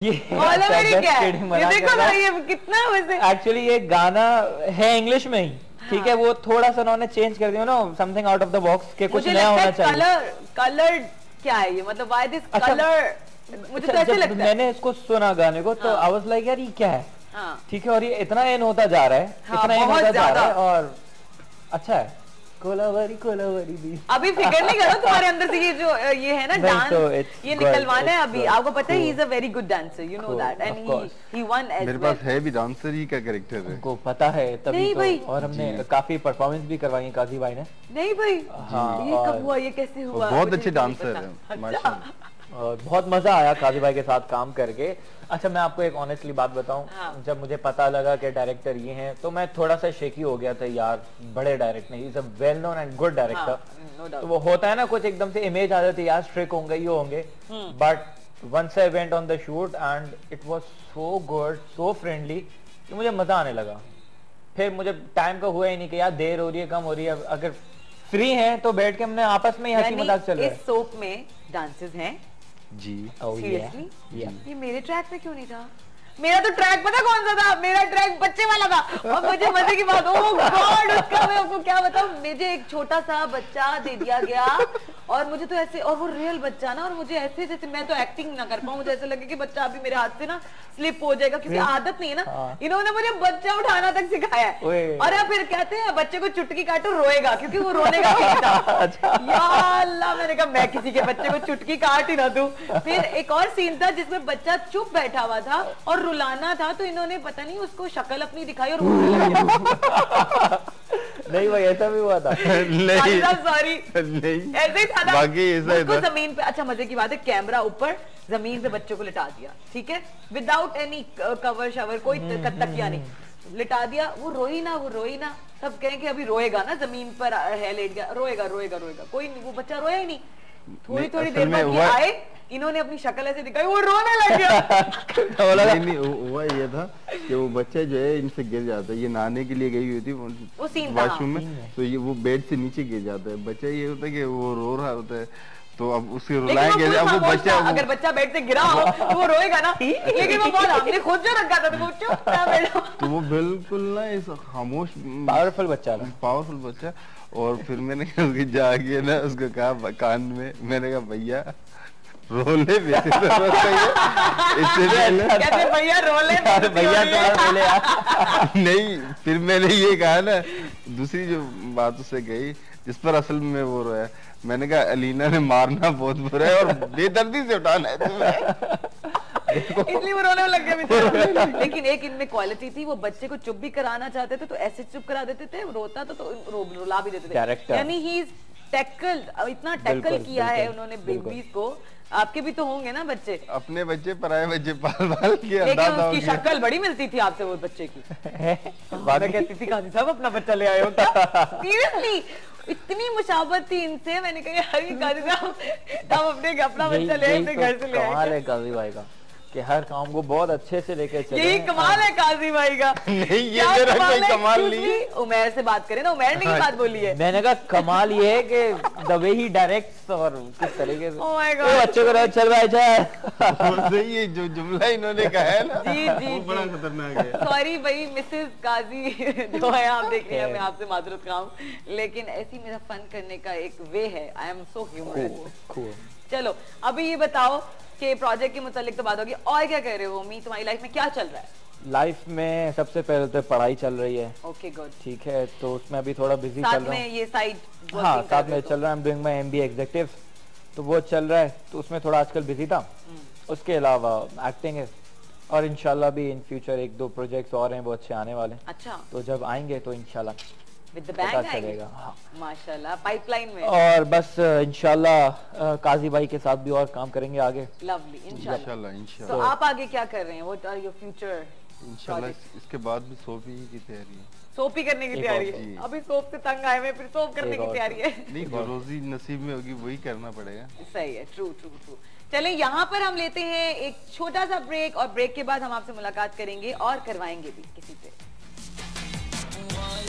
ये क्या है? ये देखो ना, ये कितना वैसे एक्चुअली ये गाना है इंग्लिश में ही, ठीक है, वो थोड़ा सा उन्होंने चेंज कर दिया ना, something out of the box के, कुछ नया होना चाहिए। कलर क्या है ये, मतलब व्हाई दिस कलर, मुझे तो ऐसे लगता है। मैंने इसको सुना गाने को तो आई वाज लाइक यार ये क्या है, ठीक है, और ये इतना इन होता जा रहा है, इतना इन होता जा रहा है, और अच्छा है। कोलावरी कोलावरी भी अभी फिगर नहीं करो तुम्हारे अंदर से ये जो ये है ना डांस, ये निकलवाना है अभी। आपको पता है he is a very good dancer, you know that, and he won as well. मेरे पास है भी डांसर ही का कैरेक्टर है, को पता है तभी तो, और हमने काफी परफॉर्मेंस भी करवाई है काजी भाई ने। नहीं भाई, ये कब हुआ, ये कैसे हुआ? बहुत अच्छे डांसर है माशाल्लाह, और बहुत मजा आया काजी भाई के साथ काम करके। अच्छा मैं आपको एक ऑनेस्टली बात बताऊं, जब मुझे पता लगा कि डायरेक्टर ये हैं तो मैं थोड़ा सा शेकी हो गया था यार, बड़े director, he is a well known and good director, तो वो होता है ना कुछ एकदम से इमेज आ जाती है यार स्ट्रिक होंगे ये होंगे, but once I went on the shoot and it was so good, so friendly कि मुझे मजा आने लगा। फिर मुझे टाइम का हुआ ही नहीं कि यार देर हो रही है, कम हो रही है, अगर फ्री हैं तो बैठ के हमने आपस में ही हंसी मजाक चल रहा है। इस सोप में डांसेस हैं जी, सीरियसली ये मेरे ट्रैक में क्यों नहीं था? मेरा तो ट्रैक पता कौन सा था, मेरा ट्रैक बच्चे वाला था, और मुझे मजे की बात, ओह गॉड, उसका मैं आपको क्या बताऊं, मुझे एक छोटा सा बच्चा दे दिया गया, और मुझे तो ऐसे, और वो रियल बच्चा ना, और मुझे ऐसे जैसे मैं तो एक्टिंग ना कर पाऊं, मुझे ऐसे लगे कि बच्चा अभी मेरे हाथ से ना स्लिप हो जाएगा, क्योंकि आदत नहीं है ना, इन्होंने मुझे बच्चा उठाना तक सिखाया है। और फिर कहते हैं बच्चे को चुटकी काटो रोएगा, क्योंकि वो रोने का सीन था। या अल्लाह, मैंने कहा मैं किसी के बच्चे को चुटकी काट ही ना दूं। फिर एक और सीन था जिसमें बच्चा चुप बैठा हुआ था और रुलाना था, तो इन्होंने पता नहीं उसको शक्ल अपनी दिखाई और नहीं भाई ऐसा भी हुआ था। नहीं सॉरी, नहीं ऐसे ही था, बाकी ऐसा ही था। जमीन पे, अच्छा मजे की बात है, कैमरा ऊपर, जमीन पे बच्चों को लिटा दिया, ठीक है, विदाउट एनी कवर शवर, कोई तकिया नहीं, लिटा दिया, वो रोई ना, सब कहें कि अभी रोएगा ना, जमीन पर है लेट गया, रोएगा, कोई नहीं, वो बच्चा रोया ही नहीं। थोड़ी देर बाद आए, इन्होंने अपनी शक्ल ऐसे दिखाई, वो रोने लग गया। नहीं हुआ ये था कि वो बच्चा जो है इनसे गिर जाता है, ये नहाने के लिए गई हुई थी वॉशरूम में, तो ये वो बेड से नीचे गिर जाता है बच्चा, ये होता है कि वो रो रहा होता है, तो अब उसके रुलाएंगे, अब वो बच्चा, अगर बच्चा बेड से गिरा हो तो वो रोएगा ना, लेकिन वो बहुत हमने खुद जो रखा था, तो वो चुप था बेटा, तो वो बिल्कुल ना इस खामोश पावरफुल बच्चा। और फिर मैंने उसकी जाके ना उसको कहा कान में, मैंने कहा भैया रोले वैसे इससे पहले भैया रोले नहीं, फिर मैंने ये कहा ना, दूसरी जो बात उससे गई जिस पर असल में वो रोया, मैंने कहा अलीना ने मारना बहुत बुरा है और बेदर्दी से उठाना है तुम्हें। इसलिए वो रोने लग गया। लेकिन एक इनमें क्वालिटी थी, वो बच्चे को चुप भी कराना चाहते थे तो ऐसे चुप करा देते थे, रोता तो रुला भी देते थे, यानी ही इज टैकल, इतना टैकल किया है उन्होंने बेबीज को। आपके भी तो होंगे ना बच्चे? अपने बच्चे पराए बच्चे पाल के, लेकिन उसकी शक्ल बड़ी मिलती थी आपसे वो बच्चे की। मैं कहती थी काजी साहब अपना बच्चा ले आए हो क्या? सीरियसली इतनी मुशाबत थी इनसे, मैंने कहा यार ये काजी साहब हम अपना बच्चा ले अपने घर से ले आए। कमाल है काजी भाई का कि हर काम को बहुत अच्छे से लेके चले। यही कमाल है काजी भाई का। नहीं ये मेरा कोई कमाल नहीं है। उमैर से बात करें ना, उमैर ने की बात बोली है। मैंने कहा कमाल ये है कि द वे ही डायरेक्ट्स और किस तरीके से ओह माय गॉड बच्चों को चल भाई चल। ये जो जुमला इन्होंने कहा है ना, जी बड़ा खतरनाक है। सॉरी भाई मिसेस काजी जो है आप देख रहे हैं, मैं आपसे माजरत खाऊं, लेकिन ऐसी मेरा फन करने का एक वे है। I am so humorous. चलो अभी ये बताओ कि प्रोजेक्ट के मुतालिक तो बात होगी, और क्या कह रहे हो मी, तुम्हारी लाइफ में क्या चल रहा है? लाइफ में सबसे पहले तो पढ़ाई चल रही है। ओके गुड, ठीक है, तो उसमें अभी थोड़ा बिजी चल रहा हूँ। ये साइड हाँ साथ में चल रहा है, I am doing my MBA executive, तो वो चल रहा है, तो उसमें थोड़ा आजकल बिजी था। उसके अलावा एक्टिंग है, और इंशाल्लाह भी इन फ्यूचर एक दो प्रोजेक्ट्स और हैं वो अच्छे आने वाले। अच्छा, तो जब आएंगे तो इंशाल्लाह विद द बैंग चलेगा। हाँ माशाल्लाह, पाइपलाइन में। और बस इंशाल्लाह काजी भाई के साथ भी और काम करेंगे आगे। लवली, इंशाल्लाह। तो आप आगे क्या कर रहे हैं? What are your future? इंशाल्लाह इसके बाद भी सोपी की तैयारी है। सोपी करने की तैयारी है। अभी सोप से तंग आए हैं, फिर सोप करने की तैयारी है। नहीं, जो रोजी नसीब में होगी वही करना पड़ेगा। सही है, ट्रू ट्रू ट्रू। चलें यहाँ पर हम लेते हैं एक छोटा सा ब्रेक, और ब्रेक के बाद हम आपसे मुलाकात करेंगे और करवाएंगे भी किसी से। Why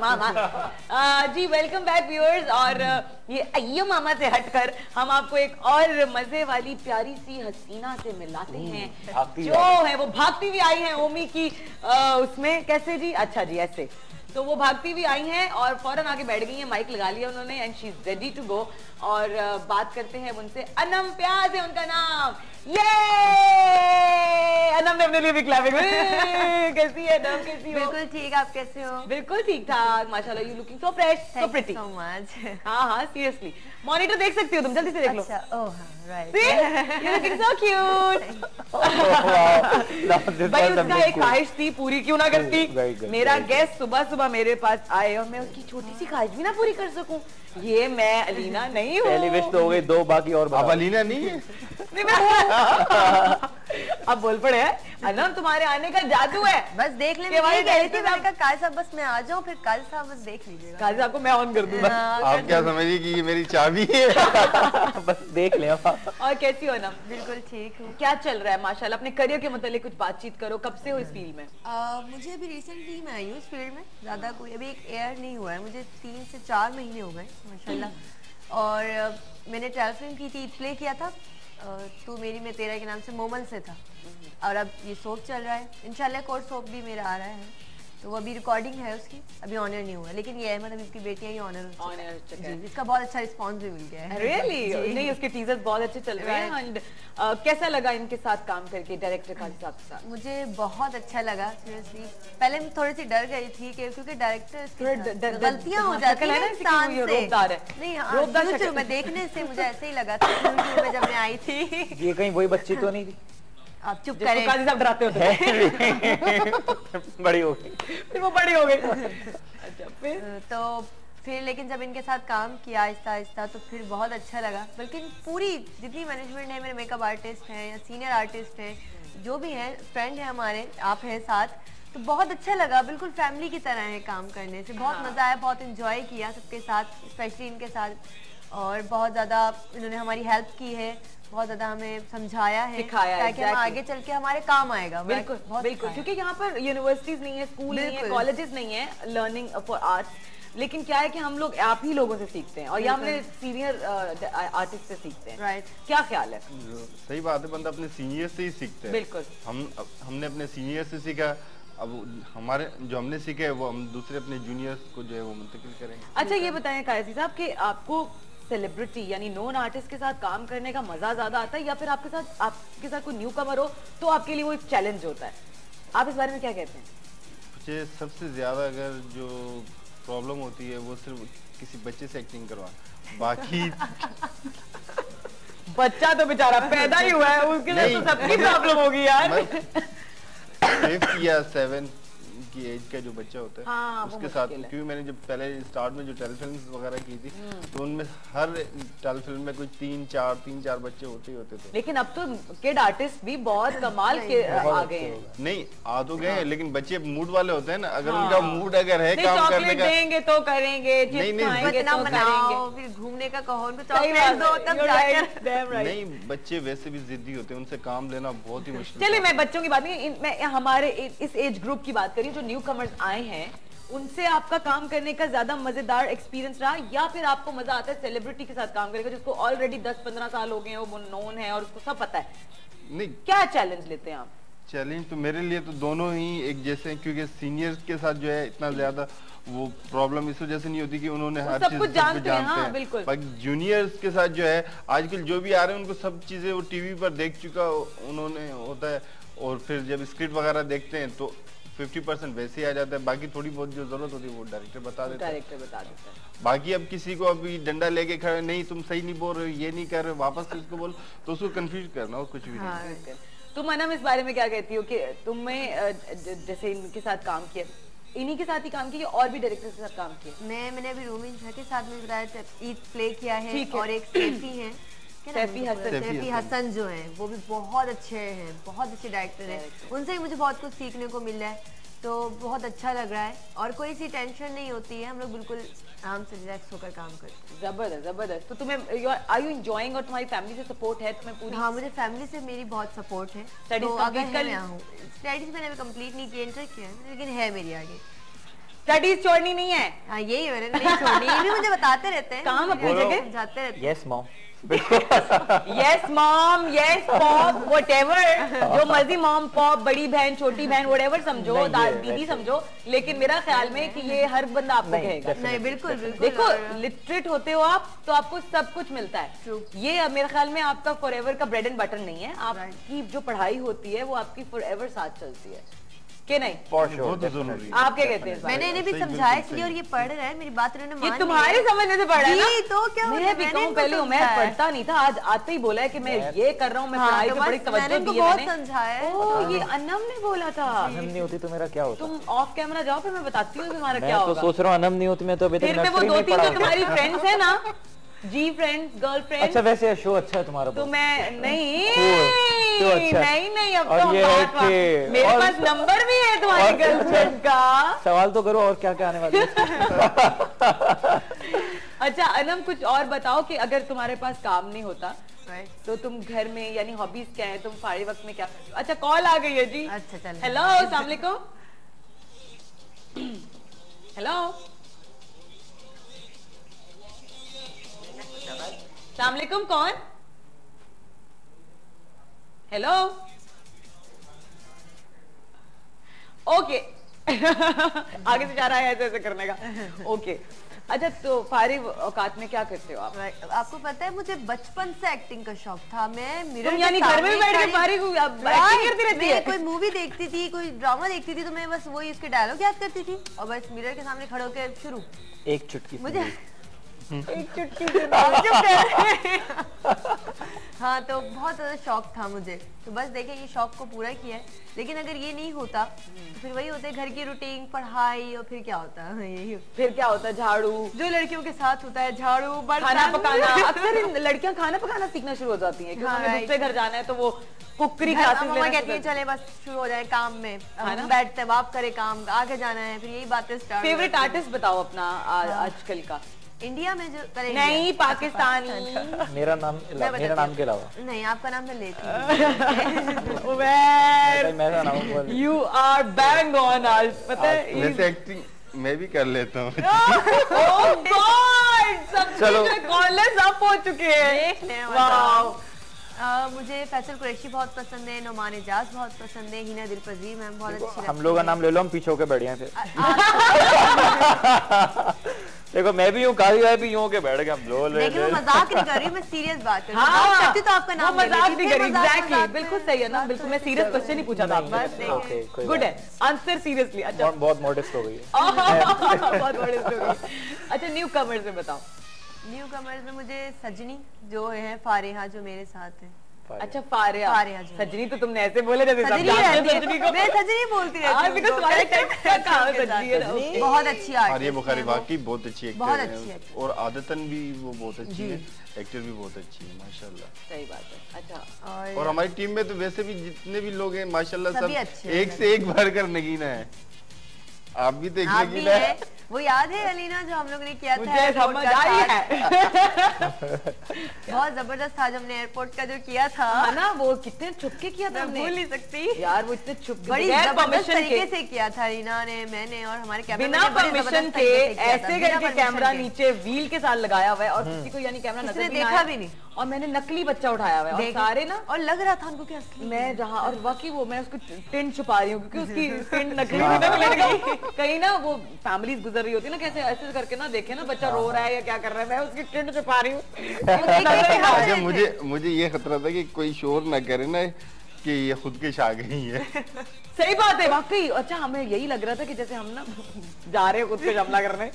मामा। जी वेलकम बैक व्यूअर्स। और ये अय्यो मामा से हटकर हम आपको एक और मजे वाली प्यारी सी हसीना से मिलाते हैं जो है वो भागती हुई आई है ओमी की उसमें। कैसे जी? अच्छा जी ऐसे। तो वो भागती हुई आई हैं और फौरन आके बैठ गई हैं, माइक लगा लिया उन्होंने and she is ready to go. और बात करते हैं उनसे। अनम प्याज है उनका नाम। ये अनम ने अपने लिए भी क्लैपिंग। कैसी है अनम? कैसी हो? बिल्कुल ठीक, आप कैसे हो? बिल्कुल ठीक ठाक माशाल्लाह। You looking so fresh, so pretty. So much. हाँ हाँ सीरियसली। मॉनिटर देख सकती हो तुम, जल्दी से देख लो। अच्छा, oh right. See? You're looking so cute. भाई उसका एक ख्वाहिश थी, पूरी क्यों ना करती। मेरा गेस्ट सुबह सुबह मेरे पास आए और मैं उसकी छोटी सी ख्वाहिश भी ना पूरी कर सकूं, ये मैं अलीना नहीं हूँ। पहली विश तो हो गई, दो बाकी और। आप अलीना नहीं है? नहीं मैं अब बोल पड़े हैं अनम, तुम्हारे आने का जादू है। बस देख ले, मैं कह रही थी मैंने कहा काल साहब बस मैं आ जाऊं, फिर काल साहब बस देख लीजिएगा। काल साहब को मैं ऑन कर दूंगा। आप क्या समझिए कि ये मेरी चाबी है? बस देख ले। और कैसी हो अनम? बिल्कुल ठीक हूँ। क्या चल रहा है माशाल्लाह? अपने करियर के मतलब कुछ बातचीत करो। कब से हो इस फील्ड में? मुझे अभी रिसेंटली मैं आई हूँ इस फील्ड में, ज्यादा कोई अभी एक एयर नहीं हुआ है, मुझे 3 से 4 महीने हो गए माशाल्लाह। और मैंने ट्रायल फिल्म की थी, प्ले किया था तू मेरी मैं तेरा के नाम से, मोमन से था। और अब ये सोप चल रहा है, इंशाल्लाह कोर्ट सोप भी मेरा आ रहा है, तो वो अभी रिकॉर्डिंग है उसकी, अभी ऑनर नहीं हुआ, लेकिन ये अहमद हबीब की बेटियां ही ऑनर जी, इसका बहुत अच्छा रिस्पांस भी मिल गया है। Really? नहीं उसके टीजर्स बहुत अच्छे चल रहे हैं। एंड कैसा लगा इनके साथ काम करके डायरेक्टर काजी साहब के साथ? मुझे बहुत अच्छा लगा सीरियसली। पहले मैं थोड़ी सी डर गई थी क्योंकि डायरेक्टर गलतियां हो जाती है इंसान से। नहीं हाँ, मैं देखने से मुझे ऐसे ही लगा था में जब मैं आई थी। ये कहीं वही बच्ची तो नहीं थी? आप चुप करें, काजी साहब डराते होते हैं। बड़ी हो गई, फिर वो बड़ी हो गई। अच्छा फिर लेकिन जब इनके साथ काम किया आहिस्ता आहिस्ता तो फिर बहुत अच्छा लगा। बल्कि पूरी जितनी मैनेजमेंट है, मेरे मेकअप आर्टिस्ट हैं या सीनियर आर्टिस्ट हैं, जो भी हैं, फ्रेंड है हमारे, आप हैं साथ, तो बहुत अच्छा लगा। बिल्कुल फैमिली की तरह है काम करने से, बहुत मजा आया, बहुत एंजॉय किया सबके साथ, स्पेशली इनके साथ। और बहुत ज्यादा इन्होंने हमारी हेल्प की है, बहुत ज्यादा हमें समझाया है, सिखाया है, ताकि हम आगे चल के हमारे काम आएगा। बिल्कुल बिल्कुल, क्योंकि यहाँ पर यूनिवर्सिटीज नहीं है, स्कूल नहीं है, कॉलेजेस नहीं है लर्निंग फॉर आर्ट्स, लेकिन क्या है कि हम लोग आप ही लोगों से सीखते हैं और ये हमने सीनियर आर्टिस्ट से सीखते हैं। राइट, क्या ख्याल है? सही बात है, बंदा अपने सीनियर से ही सीखते हैं। बिल्कुल, हमने अपने सीनियर से सीखा, अब हमारे जो हमने सीखे वो हम दूसरे अपने जूनियर्स को जो है वो मुंतकिल करेंगे। अच्छा ये बताएं काजी साहब कि आपको सेलिब्रिटी यानी नॉन आर्टिस्ट के साथ काम करने का मजा ज्यादा आता है या फिर आपके साथ कोई न्यू कमर हो तो आपके लिए वो एक चैलेंज होता है? आप इस बारे में क्या कहते हैं? मुझे सबसे ज्यादा अगर जो प्रॉब्लम होती है वो सिर्फ किसी बच्चे से एक्टिंग करवाना, बाकी बच्चा तो बेचारा पैदा ही हुआ है, उसके लिए तो सबकी प्रॉब्लम होगी यार। 5 या 7 की एज का जो बच्चा होता है हाँ, उसके साथ, क्योंकि मैंने जब पहले स्टार्ट में जो टेलीफिल्म वगैरह की थी तो उनमें हर टेलीफिल्म में कुछ 3-4 बच्चे होते ही होते थे। लेकिन अब तो किड आर्टिस्ट भी बहुत कमाल के आ गए हैं। नहीं आ तो गए, लेकिन बच्चे मूड वाले होते हैं ना, अगर उनका मूड अगर है काम करने का, देंगे तो करेंगे, फिर घूमने का कहो, उनको चॉकलेट दो तब जाकर। नहीं, बच्चे वैसे भी जिद्दी होते हैं, उनसे काम लेना बहुत ही मुश्किल। चलिए मैं बच्चों की बात नहीं, मैं हमारे इस एज ग्रुप की बात करी, जो न्यू कमर्स आए हैं, उनसे आपका काम करने का ज्यादा मजेदार एक्सपीरियंस रहा या फिर आपको मजा आता है सेलिब्रिटी के साथ काम करने का जिसको ऑलरेडी 10-15 साल हो गए हैं, वो नोन है और उसको सब पता है? नहीं, क्या चैलेंज लेते हैं आप? चैलेंज तो मेरे लिए तो दोनों ही एक जैसे हैं, क्योंकि सीनियर्स के साथ जो है इतना ज्यादा वो प्रॉब्लम इस वजह से नहीं होती कि उन्होंने हर चीज जानते हैं। हाँ, बिल्कुल। पर जूनियर्स के साथ जो है आजकल जो भी आ रहे हैं उनको सब चीजें वो टीवी पर देख चुका उन्होंने होता है, और फिर जब स्क्रिप्ट वगैरह देखते हैं तो 50% वैसे ही आ जाता है, बाकी थोड़ी बहुत जो जरूरत होती है वो डायरेक्टर बता देता है। बाकी अब किसी को अभी डंडा लेके खड़े, नहीं तुम सही नहीं बोल रहे हो, ये नहीं कर रहे, वापस से उसको बोल, तो उसको कंफ्यूज करना और कुछ भी नहीं। तुम अनम इस बारे में क्या कहती हो कि तुम्हें जैसे इनके साथ काम किया, इन्हीं के साथ ही काम किया और भी डायरेक्टर के साथ काम किया? मैंने अभी रूमिन झा के साथ में बताया ईद प्ले किया है, और एक सैफी है, सैफी हसन जो है वो भी बहुत अच्छे हैं, बहुत अच्छे डायरेक्टर हैं, उनसे ही मुझे बहुत कुछ सीखने को मिल रहा है, तो बहुत अच्छा लग रहा है। और कोई सी टेंशन नहीं होती है, हम लोग बिल्कुल आराम से रिलैक्स होकर काम करती हूँ। जबरदस्त जबरदस्त। तो तुम्हें आर यू एंजॉयिंग और तुम्हारी फैमिली से सपोर्ट है तुम्हें पूरी? हाँ, मुझे फैमिली से मेरी बहुत सपोर्ट है। स्टडीज कंप्लीट कर लिया? स्टडीज मैंने कंप्लीट नहीं किया, इंटर किया है, लेकिन है मेरी आगे। स्टडीज छोड़नी नहीं है? हाँ, यही मैंने नहीं छोड़नी, ये भी मुझे बताते रहते हैं, काम अपनी जगह समझाते रहते हैं। Yes mom, yes mom, yes pop, whatever, जो मर्जी मॉम पॉप, बड़ी बहन, छोटी बहन, व्हाटएवर समझो, दीदी समझो, लेकिन मेरा ख्याल में कि ये हर बंदा आपको कहेगा। नहीं, बिल्कुल बिल्कुल। देखो, लिटरेट होते हो आप तो आपको सब कुछ मिलता है। ये मेरे ख्याल में आपका फॉरएवर का ब्रेड एंड बटर नहीं है। आपकी जो पढ़ाई होती है वो आपकी फॉरएवर साथ चलती है कि नहीं? आप क्या कहते हैं? मैंने इन्हें भी समझाया इसलिए, और ये पढ़ रहे हैं, मेरी बात इन्होंने मान ली। ये तुम्हारे समझने से पढ़ रहा है ना? तो क्या मैं भी कहूँ, पहले मैं पढ़ता नहीं था, आज आते ही बोला है कि मैं ये कर रहा हूँ, मैं पढ़ाई पे बड़ी तवज्जो दी है मैंने। समझाया। ओह, ये अनम ने बोला था। अनम नहीं होती तो मेरा क्या होता? तुम ऑफ कैमरा जाओ, फिर मैं बताती हूँ तुम्हारा क्या होगा। मैं तो सोच रहा हूँ अनम नहीं होती मैं तो अभी तक फिर मैं वो 2-3 जो तुम्हारी फ्रेंड्स है ना, जी फ्रेंड्स, गर्ल फ्रेंड्स। अच्छा, वैसे शो अच्छा है तुम्हारा तो मैं नहीं अच्छा। नहीं अब और तो ये है कि मेरे पास नंबर भी है तुम्हारी गर्लफ्रेंड का। सवाल तो करो और क्या क्या आने वाला है। अच्छा अनम, कुछ और बताओ कि अगर तुम्हारे पास काम नहीं होता तो तुम घर में, यानी हॉबीज क्या है, तुम फारिग वक्त में क्या करते हो? अच्छा, कॉल आ गई है जी। अच्छा चलो। हेलो, अस्सलाम वालेकुम। हेलो, अस्सलाम वालेकुम, कौन? Hello, okay. आगे से जा रहा है ऐसे ऐसे करने का। ओके, अच्छा तो फारिग औकात में क्या करते हो आप? आपको पता है मुझे बचपन से एक्टिंग का शौक था। मैं मिरर यानी घर में बैठ के फारिग एक्टिंग करती रहती है? कोई मूवी देखती थी, कोई ड्रामा देखती थी, तो मैं बस वही उसके डायलॉग याद करती थी और बस मिरर के सामने खड़े होकर शुरू। एक चुटकी मुझे एक चुटकी हाँ, तो बहुत ज्यादा शौक था मुझे। तो बस देखे, ये शौक को पूरा किया है। लेकिन अगर ये नहीं होता तो फिर वही होता है, घर की रूटीन, पढ़ाई, और फिर क्या होता है, यही फिर क्या होता है, झाड़ू, जो लड़कियों के साथ होता है, झाड़ू, खाना पकाना। अक्सर लड़कियां खाना पकाना सीखना शुरू हो जाती हैं क्योंकि उन्हें दूसरे घर जाना है तो वो कुकरी क्लासेस लेना कहती है, चले बस शुरू हो जाए काम में, हम बैठते बाप करे काम, आगे जाना है, फिर यही बातें स्टार्ट। फेवरेट आर्टिस्ट बताओ अपना आजकल का, इंडिया में जो करे। नहीं, पाकिस्तानी। मेरा नाम के अलावा नहीं, आपका नाम मैं लेती हूँ। यू आर बैंग ऑन आज, पता है। वैसे एक्टिंग मैं भी कर लेता हूँ। ओह गॉड, सब कॉलेज अप हो चुके हैं। वाओ। मुझे फैसल कुरैशी बहुत पसंद है, नुमान इजाज बहुत पसंद है, हिना दिलपज़ीर मैम बहुत अच्छी लगती है। हम लोग का नाम ले लो, हम पीछे होके बैठ गए थे। देखो, मैं भी हूँ, काजी भाई भी यूं के बैठ गए हम लोग। लेकिन मैं मजाक नहीं कर रही, मैं सीरियस बात कर रही हूँ। हाँ, करती तो आपका नाम मजाक नहीं कर रही। एग्जैक्टली, बिल्कुल सही है ना, बिल्कुल। मैं सीरियस क्वेश्चन ही पूछा था आपसे। गुड है, आंसर सीरियसली। अच्छा, बहुत मॉडेस्ट हो गई है। बहुत मॉडेस्ट हो गई। अच्छा, न्यू कमर्स में बताओ। न्यू कमर्स में मुझे सजनी जो है, फारिहा जो मेरे साथ है। अच्छा, फारिहा। सजनी तो तुमने ऐसे बोले जैसे सजनी बोलती रहती हूँ। तुम्हारे सजनी है, बहुत अच्छी आर्टिस्ट है। बुखारी वाकई बहुत अच्छी एक्टर बहुत अच्छी है, और आदतन भी वो बहुत अच्छी है, एक्टर भी बहुत अच्छी है माशाल्लाह। सही बात है। अच्छा, और हमारी टीम में तो वैसे भी जितने भी लोग हैं माशाल्लाह सब एक से एक भरकर नगीना है। आप भी तो एक नगीना है। वो याद है अलीना जो हम लोग ने किया था? मुझे समझ आई है। बहुत जबरदस्त था, जब हमने एयरपोर्ट का जो किया था ना, वो कितने छुपके किया था, भूल नहीं सकती यार। वो इतने छुपके, बड़ी जबरदस्त तरीके से किया था रीना ने, मैंने और हमारे कैमरा बिना परमिशन के ऐसे करके कैमरा नीचे व्हील के साथ लगाया हुआ है और किसी को यानी कैमरा नजर देखा भी नहीं। और मैंने नकली बच्चा उठाया हुआ है और सारे ना, और लग रहा था उनको कि असली। मैं जहाँ, और बाकी वो मैं उसको टिंट छुपा रही हूँ क्योंकि उसकी टिंट नकली लग गई। कहीं ना वो फैमिलीज गुजर रही होती है ना, कैसे ऐसे करके ना देखे ना बच्चा रो रहा है या क्या कर रहा है, मैं उसकी टिंट छुपा रही हूँ। अच्छा, मुझे ये खतरा था कि कोई शोर ना करे ना कि ये खुद के आ गई है। सही बात है वाकई। अच्छा, हमें यही लग रहा था कि जैसे हम ना जा रहे हैं खुद पे हमला करने,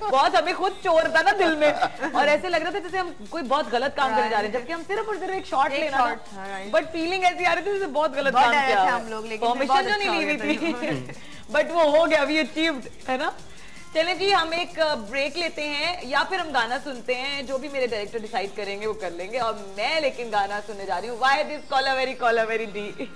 बहुत हमें खुद चोर था ना दिल में, और ऐसे लग रहा था जैसे हम कोई बहुत गलत काम करने जा रहे हैं, जबकि हम सिर्फ और सिर्फ एक शॉट लेना था। बट फीलिंग ऐसी आ रही थी जैसे बहुत गलत काम किया हम लोग, परमिशन जो नहीं ली हुई थी। बट वो हो गया, वी अचीव्ड, है ना। चलें जी, हम एक ब्रेक लेते हैं या फिर हम गाना सुनते हैं, जो भी मेरे डायरेक्टर डिसाइड करेंगे वो कर लेंगे। और मैं लेकिन गाना सुनने जा रही हूँ, why this kolaveri D.